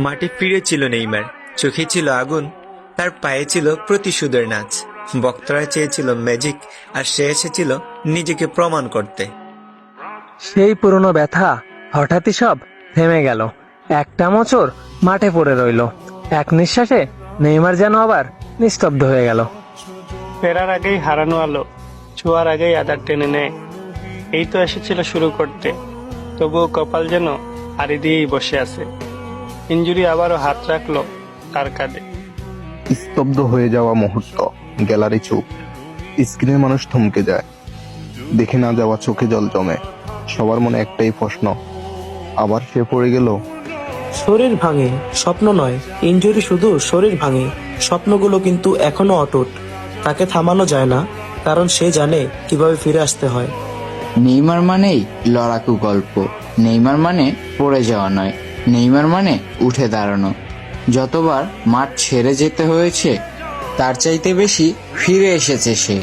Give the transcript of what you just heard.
মাঠে ফিরেছিল নেইমার, চোখে ছিল আগুন, তার পায়ে ছিল প্রতিশোধের নাচ। ভক্তরা চেয়েছিল ম্যাজিক, আর সে এসেছিল নিজেকে প্রমাণ করতে। সেই পুরনো ব্যথা হঠাৎই সব থেমে গেল। একটা মোচড় মাঠে পড়ে রইল। এক নিঃশ্বাসে নেইমার যেন আবার নিস্তব্ধ হয়ে গেল। ফেরার আগেই হারানো আলো, ছোঁয়ার আগেই আদার টেনে নেয়। এই তো এসেছিল শুরু করতে, তবুও কপাল যেন হারি দিয়েই বসে আছে। ইনজুরি আবারও হাত রাখলো তার কাঁধে। স্তব্ধ হয়ে যাওয়া মুহূর্ত, গ্যালারি চুপ, স্ক্রিনে মানুষ থমকে যায়, দেখে না যাওয়া চোখে জল জমে। সবার মনে একটাই প্রশ্ন, আবার সে পড়ে গেল। শরীর ভাঙে, স্বপ্ন নয়। ইনজুরি শুধু শরীর ভাঙে, স্বপ্নগুলো কিন্তু এখনো অটুট। তাকে থামানো যায় না, কারণ সে জানে কিভাবে ফিরে আসতে হয়। নেইমার মানেই লড়াকু গল্প। নেইমার মানে পড়ে যাওয়া নয়, নেইমার মানে উঠে দাঁড়ানো। যতবার মাঠ ছেড়ে যেতে হয়েছে, তার চাইতে বেশি ফিরে এসেছে সে।